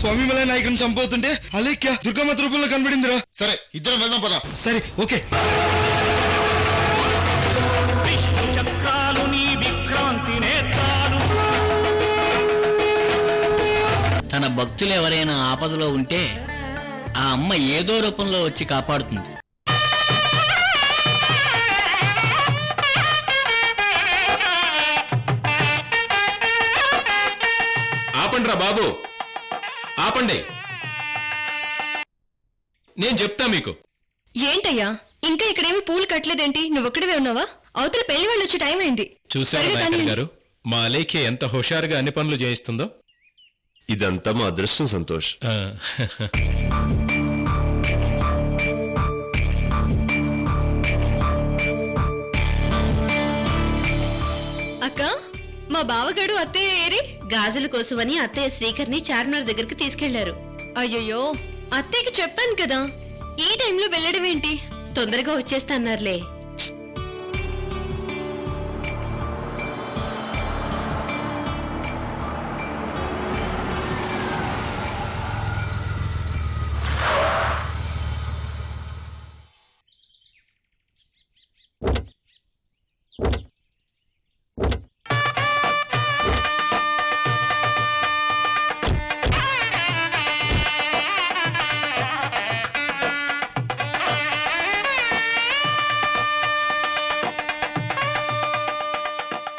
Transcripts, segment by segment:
స్వామి మలై నాయకుని చంపవుతుంటే అలేఖ్య దుర్గమ్మ రూపంలో కనబడిందిరా. సరే ఇద్దరం వెళ్దాం పద. సరే ఓకే. తన భక్తులు ఎవరైనా ఆపదలో ఉంటే ఆ అమ్మ ఏదో రూపంలో వచ్చి కాపాడుతుంది. ఆపండ్రా బాబు, ఆపండి. నేను చెప్తా మీకు. ఏంటయ్యా ఇంకా ఇక్కడేమి పూలు కట్టలేదేంటి? నువ్వొక్కడివే ఉన్నావా? అవతల పెళ్లి వాళ్ళు వచ్చే టైం అయింది. చూసారు నాయకర్ గారు, మా అలేఖ్య ఎంత హుషారుగా అన్ని పనులు చేయిస్తుందో. ఇదంతా మా అదృష్టం సంతోష్. అక్క, మా బావగాడు అత్తయ్య ఏరి? గాజుల కోసమని అత్తయ్య శ్రీకర్ని చార్మినార్ దగ్గరికి తీసుకెళ్లారు. అయ్యయ్యో, అత్తయ్యకి చెప్పాను కదా, ఈ టైంలో వెళ్ళడం ఏంటి? తొందరగా వచ్చేస్తా అన్నారులే.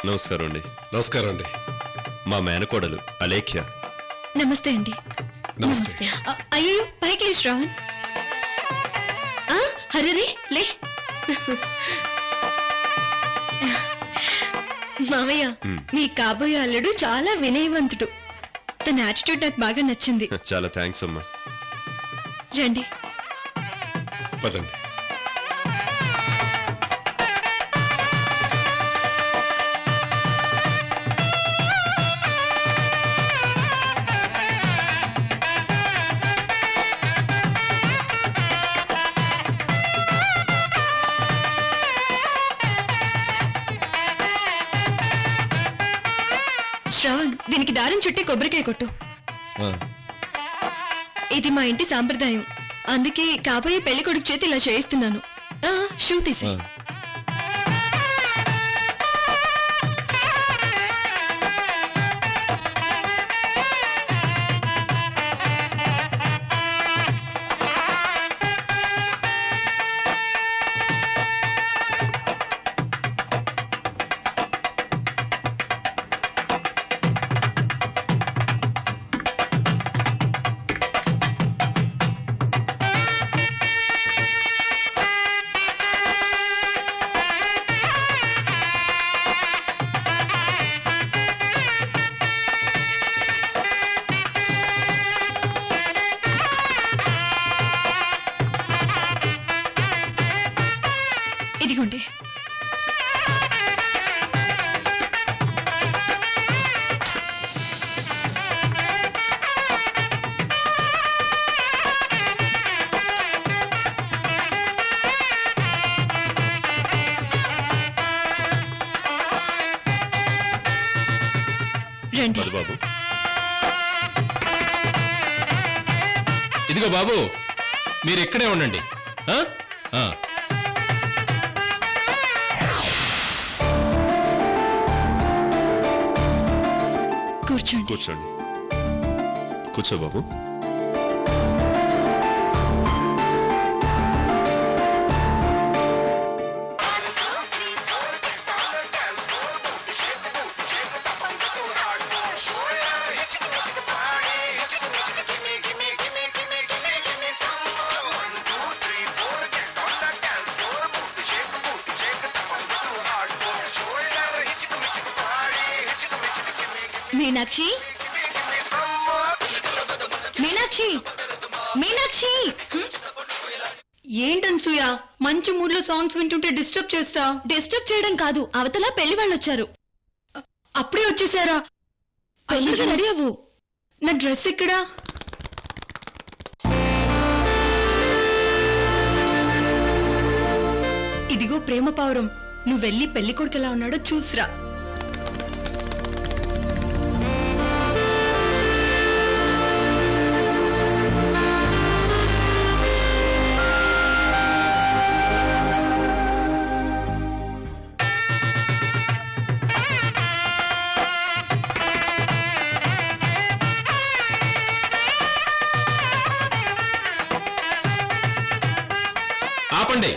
నమస్కారం అండి. నమస్కారం అండి. మా మేనకోడలు అలేఖ్య. నమస్తే అండి. నమస్తే. అయ్యో పైకి శ్రావణ్. హరే లే. మామయ్య, మీ కాబోయే అల్లుడు చాలా వినయవంతుడు. తన యాటిట్యూడ్ నాకు బాగా నచ్చింది. చాలా థ్యాంక్స్ అమ్మా. రండి. పదండి. శ్రావణ్, దీనికి దారం చుట్టి కొబ్బరికాయ కొట్టు. ఇది మా ఇంటి సాంప్రదాయం, అందుకే కాబోయే పెళ్లి కొడుకు చేతి ఇలా చేయిస్తున్నాను. షూ తీసి. ఇదిగోండి. రండి బాబు. ఇదిగో బాబు, మీరు ఇక్కడే ఉండండి. కూర్చోండి. కూర్చోండి. కూర్చో బాబు. మీనాక్షి, మీనాక్షి, మీనాక్షి. ఏంటన్సూయ, మంచి మూడ్ లో సాంగ్స్ వింటుంటే డిస్టర్బ్ చేస్తా? డిస్టర్బ్ చేయడం కాదు, అవతల పెళ్లి వాళ్ళు వచ్చారు. అప్పుడే వచ్చేసారా? తొందరగా రెడీ అవ్వు. నా డ్రెస్ ఎక్కడా? ఇదిగో ప్రేమ పావురం, నువ్వు వెళ్ళి పెళ్లి కొడుకు ఎలా ఉన్నాడో చూసిరా. ఆపండి.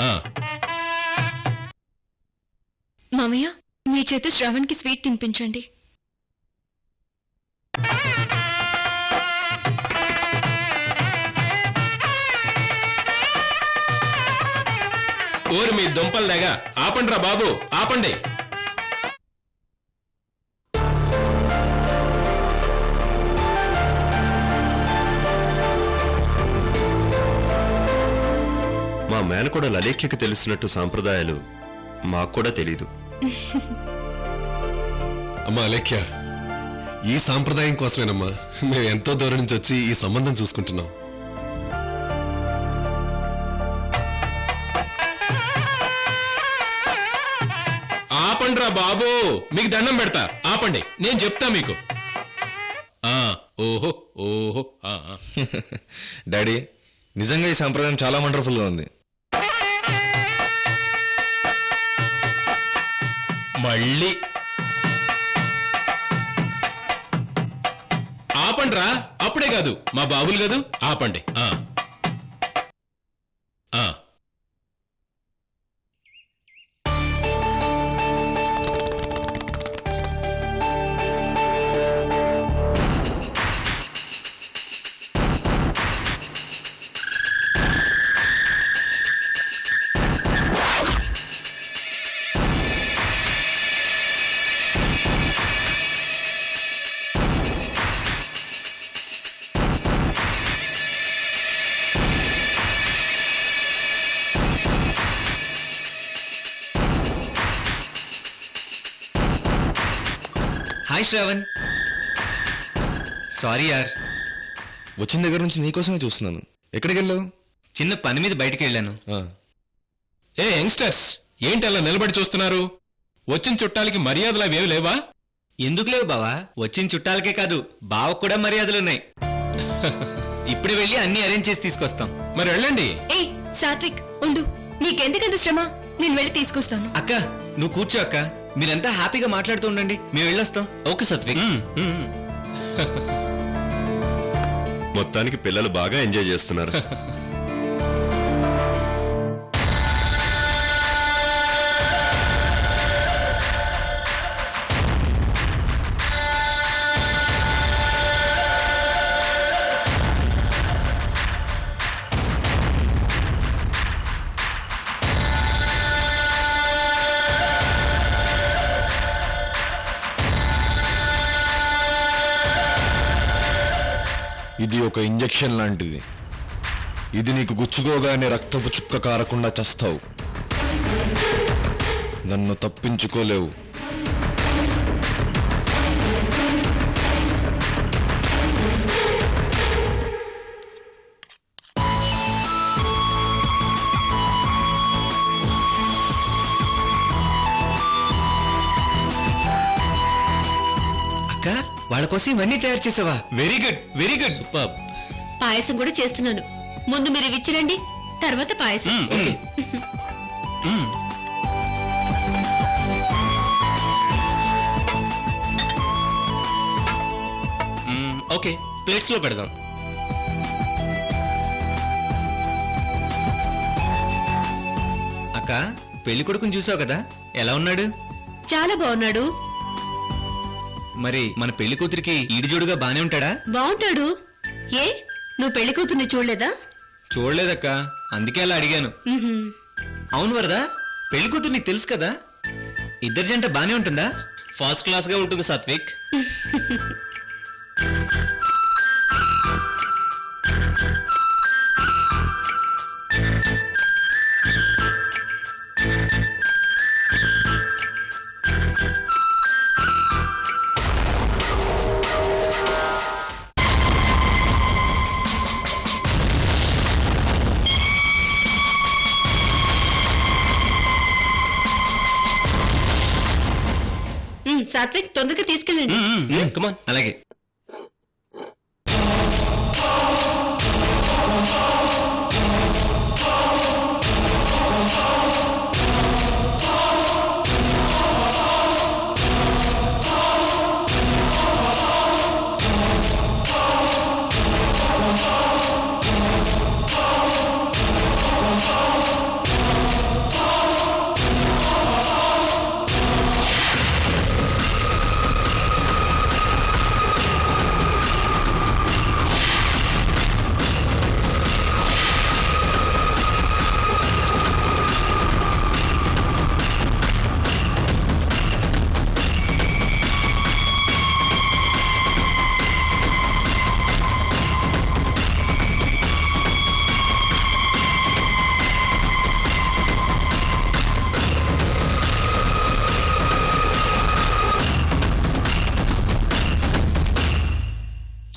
ఆ, మామయ్య మీ చేత శ్రవణ్కి స్వీట్ తినిపించండి. ఓరి మీ దుంపలు దగ్గ ఆపండిరా బాబు, ఆపండి. మా మేనకోడలు అలేఖ్యకి తెలిసినట్టు సాంప్రదాయాలు మాకు కూడా తెలీదు. అమ్మా అలేఖ్య, ఈ సాంప్రదాయం కోసమేనమ్మా మేము ఎంతో దూరం నుంచి వచ్చి ఈ సంబంధం చూసుకుంటున్నాం. ఆపండిరా బాబు, మీకు దండం పెడతా, ఆపండి. నేను చెప్తా మీకు. ఆ, ఓహో ఓహో. ఆ, ఆ. డాడీ నిజంగా ఈ సంప్రదాయం చాలా వండర్ఫుల్ గా ఉంది. మళ్ళీ ఆపండిరా, అప్పుడే కాదు మా బాబులు కాదు, ఆపండి. ఆ, ఆ. హాయ్ శ్రావణ్. సారీ యార్, వచ్చిన దగ్గర నుంచి నీకోసమే చూస్తున్నాను. ఎక్కడికి వెళ్ళావు? చిన్న పని మీద బయటికి వెళ్ళాను. ఏ యంగ్స్టర్స్, ఏంటి అలా నిలబడి చూస్తున్నారు? వచ్చిన చుట్టాలకి మర్యాదలు అవేవి లేవా? ఎందుకు లేవు బావా, వచ్చిన చుట్టాలకే కాదు బావకు కూడా మర్యాదలున్నాయి. ఇప్పుడే వెళ్ళి అన్ని అరేంజ్ చేసి తీసుకొస్తాం. మరి వెళ్ళండి. ఏ సాత్విక్ ఉండు, నీకెందుకంత శ్రమ, నేను వెళ్ళి తీసుకొస్తాను. అక్క నువ్వు కూర్చో అక్క, మీరంతా హ్యాపీగా మాట్లాడుతూ ఉండండి, మేము వెళ్ళొస్తాం. ఓకే సాత్విక్. మొత్తానికి పిల్లలు బాగా ఎంజాయ్ చేస్తున్నారు. ఇది ఒక ఇంజెక్షన్ లాంటిది. ఇది నీకు గుచ్చుకోగానే రక్తపు చుక్క కారకుండా చస్తావు. నన్ను తప్పించుకోలేవు. అక్క వాళ్ళ కోసం ఇవన్నీ తయారు చేసావా? Very good, very good. Super. Payasam కూడా చేస్తున్నాను. ముందు మీరు విచ్చిరండి, తర్వాత పాయసం. ఓకే, ప్లేట్స్ లో పెడదాం. అక్క పెళ్లి కొడుకుని చూసావు కదా, ఎలా ఉన్నాడు? చాలా బాగున్నాడు. మరి మన పెళ్లి కూతురికి ఈడిజోడుగా బానే ఉంటాడా? బాగుంటాడు. ఏ నువ్వు పెళ్లి కూతుర్ని చూడలేదా? చూడలేదక్క, అందుకే అలా అడిగాను. ఉహుం. అవును వరదా, పెళ్లి కూతురు నీకు తెలుసు కదా, ఇద్దరి జంట బానే ఉంటుందా? ఫస్ట్ క్లాస్ గా ఉంటుంది సాత్విక్. సాత్విక్ తొందరగా తీసుకెళ్ళండి. కమాన్. అలాగే.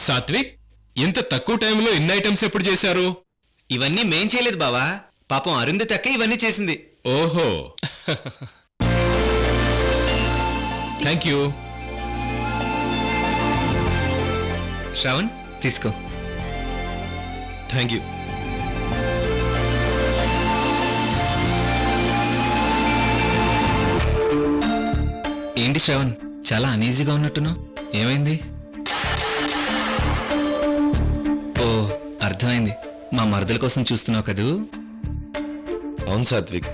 సాత్విక్, ఇంత తక్కువ టైంలో ఇన్ని ఐటమ్స్ ఎప్పుడు చేశారు? ఇవన్నీ మేం చేయలేదు బావా, పాపం అరుంధతి అక్క ఇవన్నీ చేసింది. ఓహో. Thank you. శ్రావణ్ తీసుకో. Thank you. ఏంటి శ్రావణ్, చాలా అనీజీగా ఉన్నట్టున్నావు, ఏమైంది? ఓ అర్థమైంది, మా మరదల కోసం చూస్తున్నావు కదూ. అవును సాత్విక్,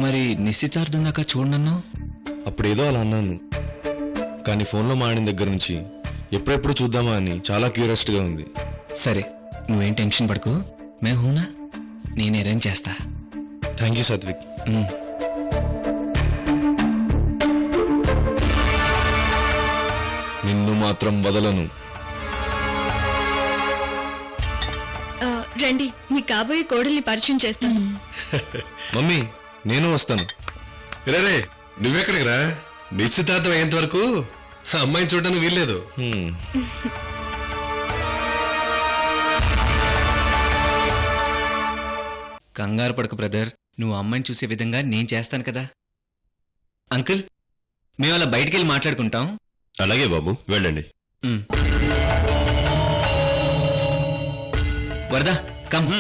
మరి నిశ్చితార్థం దాకా చూడనన్నావు. అప్పుడేదో అలా అన్నాను, కానీ ఫోన్లో మాడిన దగ్గర నుంచి ఎప్పుడెప్పుడు చూద్దామా అని చాలా క్యూరియాసిటీగా ఉంది. సరే నువ్వేం టెన్షన్ పడకు, మే హూనా, నేను అరేంజ్ చేస్తా. Thank you Satvik. ఉమ్. నిన్ను మాత్రం వదలను. రండి, మీ కాబోయే కోడల్ని పరిచయం చేస్తాను. మమ్మీ, నేను వస్తాను. రే నువ్వెక్కడికి రా, నిశ్చితార్థం అయ్యేంత వరకు ఆ అమ్మాయిని చూడడానికి వీల్లేదు. హ్మ్. కంగారు పడకు బ్రదర్, నువ్వు అమ్మాయిని చూసే విధంగా నేను చేస్తాను కదా. అంకుల్, మేము అలా బయటికి వెళ్ళి మాట్లాడుకుంటాం. అలాగే బాబు, వెళ్ళండి. ఉమ్. వరదా కమ్.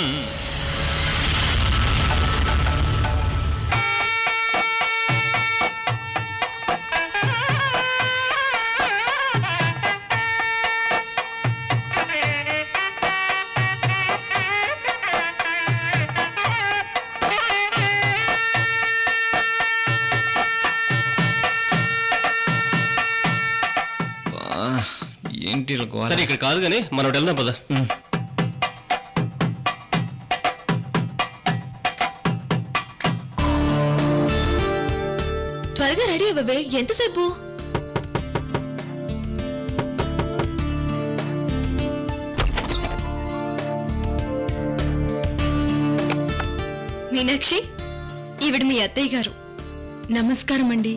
ఏంటి ఇలా గోల? సరే ఇక్కడ కాదు కానీ మనం వెళ్దాం పద. ఉమ్. త్వరగా రెడీ అవ్వవే, ఎంతసేపు? మీనాక్షి, ఈవిడ మీ అత్తయ్య గారు. నమస్కారం అండి.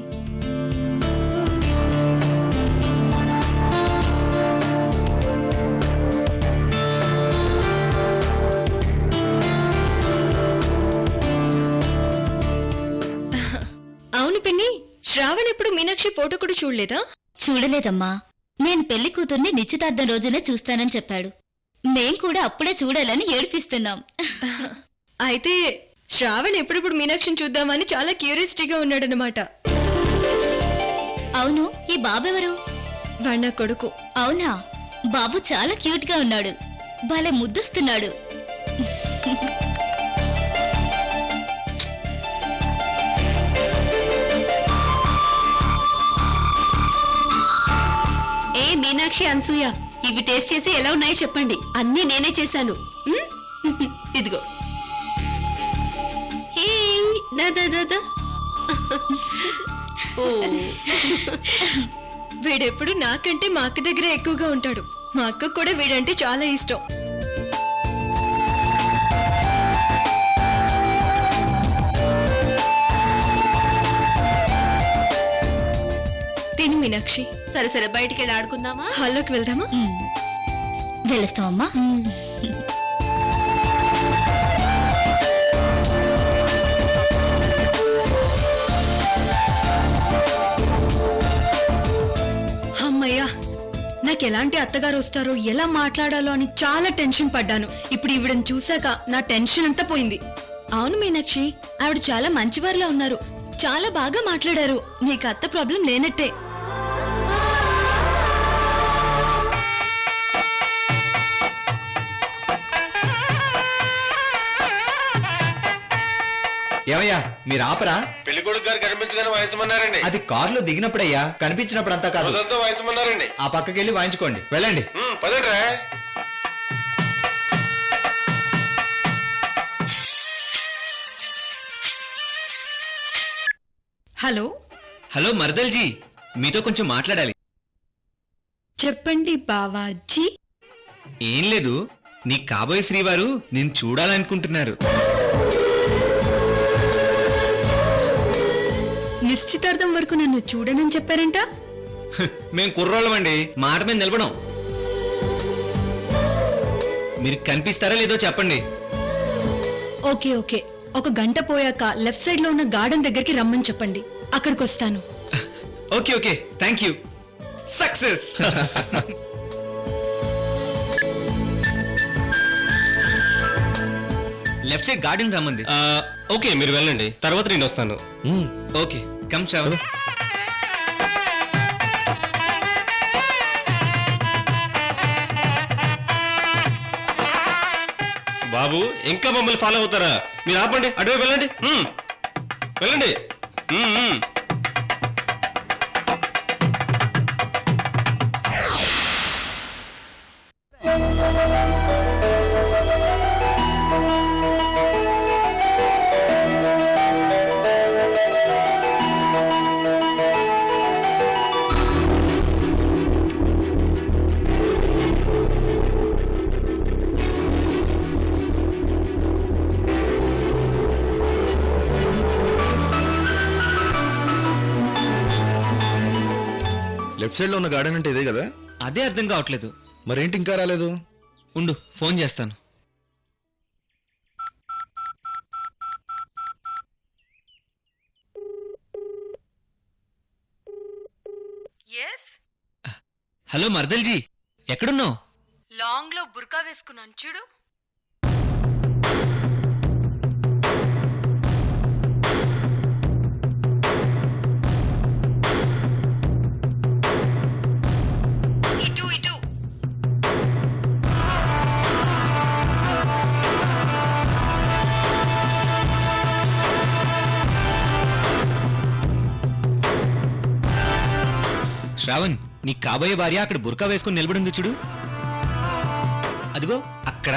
అవును పిన్ని, శ్రావణ్ ఎప్పుడు మీనాక్షి ఫోటో కూడా చూడలేదా? చూడలేదమ్మా, నేను పెళ్లి కూతుర్ని నిశ్చితార్థం రోజునే చూస్తానని చెప్పాడు. మేం కూడా అప్పుడే చూడాలని ఏడిపిస్తున్నాం. అయితే శ్రావణ్ ఎప్పుడెప్పుడు మీనాక్షిని చూద్దామని చాలా క్యూరియాసిటీగా ఉన్నాడనమాట. అవును, ఈ బాబెవరు? వాడు నా కొడుకు. అవునా, బాబు చాలా క్యూట్ గా ఉన్నాడు, భలే ముద్దొస్తున్నాడు. ఏ మీనాక్షి, అనసూయ, ఇవి టేస్ట్ చేసి ఎలా ఉన్నాయో చెప్పండి. అన్నీ నేనే చేశాను. ఇదిగో. హే, దా దా దా దా. ఓ, వీడెప్పుడు నాకంటే మా అక్క దగ్గర ఎక్కువగా ఉంటాడు. మా అక్క కూడా వీడంటే చాలా ఇష్టం. తిని మీనాక్షి. సరే సరే, బయటికి వెళ్ళి ఆడుకుందామా? హాల్లోకి వెళ్దామా? వెళస్తామమ్మా. అమ్మయ్యా, నాకు ఎలాంటి అత్తగారు వస్తారో, ఎలా మాట్లాడాలో అని చాలా టెన్షన్ పడ్డాను. ఇప్పుడు ఈవిడని చూశాక నా టెన్షన్ అంతా పోయింది. అవును మీనాక్షి, ఆవిడ చాలా మంచివారిలా ఉన్నారు, చాలా బాగా మాట్లాడారు. నీకు అత్త ప్రాబ్లం లేనట్టే. ఏమయ్యా, మీరు ఆపరా? పెళ్లి కొడుకు గారు కనిపించగానే వాయించమన్నారండి. అది కారులో దిగినప్పుడయ్యా, కనిపించినప్పుడు అంతా కాదు. రోజంతా వాయించమన్నారండి. ఆ పక్కకెళ్ళి వాయించుకోండి, వెళ్ళండి. పదండ్రా. హలో హలో మర్దల్జీ, మీతో కొంచెం మాట్లాడాలి. చెప్పండి బావాజీ. ఏం లేదు, నీ కాబోయే శ్రీవారు నేను చూడాలనుకుంటున్నారు. నిశ్చితార్థం వరకు నన్ను చూడనని చెప్పారంట. మేం కుర్రోళ్ళమండి, మాట మీద నిలబడం. మీరు కనిపిస్తారా లేదో చెప్పండి. ఓకే ఓకే, ఒక గంట పోయాక లెఫ్ట్ సైడ్ లో ఉన్న గార్డెన్ దగ్గరికి రమ్మని చెప్పండి, అక్కడికి వస్తాను. Okay okay, thank you. Success. Left side garden రమ్మంది. ఓకే మీరు వెళ్ళండి, తర్వాత నేను వస్తాను. Okay, come Shravan. బాబు ఇంకా మమ్మల్ని ఫాలో అవుతారా? మీరు ఆపండి, అటువైపు వెళ్ళండి. వెళ్ళండి. లెఫ్ట్ సైడ్ లో ఉన్న గార్డెన్ అంటే ఇదే కదా? అదే అర్థం కావట్లేదు. మరేంటి ఇంకా రాలేదు? ఉండు, ఫోన్ చేస్తాను. హలో మర్దల్జీ, ఎక్కడున్నావు? లాంగ్ లో బుర్కా వేసుకున్నాను చూడు. ఇటు ఇటు. శ్రావణ్, నీ కాబోయే భార్య అక్కడ బుర్కా వేసుకుని నిలబడింది చూడు. అదిగో అక్కడ.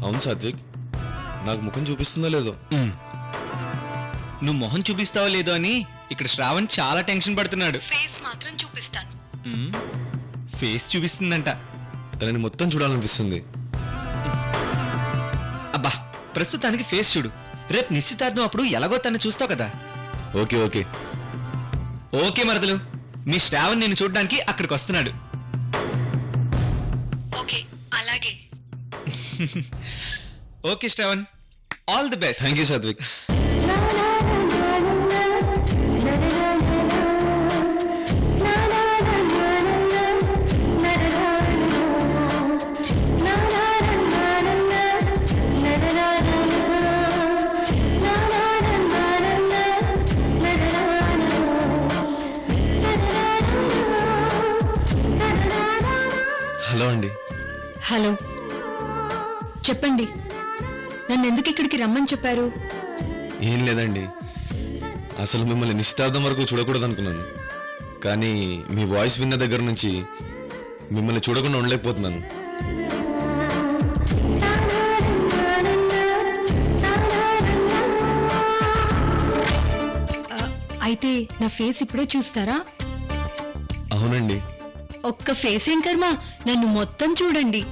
అవును సాత్విక్, నాకు ముఖం చూపిస్తుందో లేదో. నువ్వు మొహం చూపిస్తావో లేదో అని ఇక్కడ శ్రావణ్ చాలా టెన్షన్ పడుతున్నాడు. ఫేస్ మాత్రం చూపిస్తాను. ఫేస్ చూపిస్తుందంట. తనని మొత్తం చూడాలనిపిస్తుంది. అబ్బా, ప్రస్తుతానికి ఫేస్ చూడు. రేపు నిశ్చితార్థం అప్పుడు ఎలాగో తను చూస్తావు కదా. ఓకే ఓకే ఓకే మరదలు, మీ శ్రావణ్ నిన్ను చూడడానికి అక్కడికి వస్తున్నాడు. ఓకే అలాగే. Okay Shravan, all the best. Thank you Satvik. Hello అండి. హలో, చెప్పండి. నన్ను ఎందుకు ఇక్కడికి రమ్మని చెప్పారు? ఏం లేదండి, అసలు మిమ్మల్ని నిశ్చితార్థం వరకు చూడకూడదు అనుకున్నాను, కానీ మీ వాయిస్ విన్న దగ్గర నుంచి మిమ్మల్ని చూడకుండా ఉండలేకపోతున్నాను. అయితే నా ఫేస్ ఇప్పుడే చూస్తారా? అవునండి. ఒక్క ఫేస్ ఏం కర్మ, నన్ను మొత్తం చూడండి.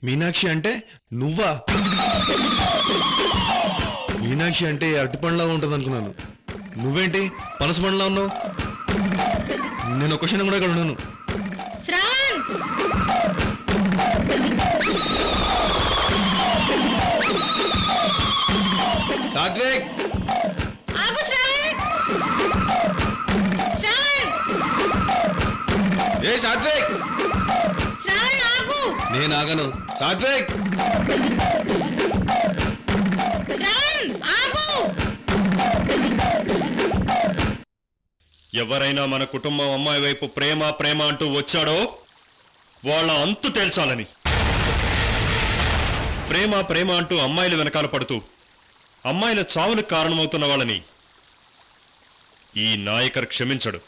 మీనాక్షి అంటే నువ్వా? మీనాక్షి అంటే అరటిపండ్లా ఉంటుంది అనుకున్నాను. నువ్వేంటి పనస పండ్లా ఉన్నావు? నేను ఒక క్షణం కూడా ఇక్కడ ఉన్నాను. సాత్విక్, ఏ సాత్విక్, నేను ఆగను. సాత్విక్, ఎవరైనా మన కుటుంబం అమ్మాయి వైపు ప్రేమ ప్రేమ అంటూ వచ్చాడో వాళ్ళ అంతు తేల్చాలని. ప్రేమ ప్రేమ అంటూ అమ్మాయిలు వెనకాల పడుతూ అమ్మాయిల చావులకు కారణమవుతున్న వాళ్ళని ఈ నాయకర్ క్షమించడు.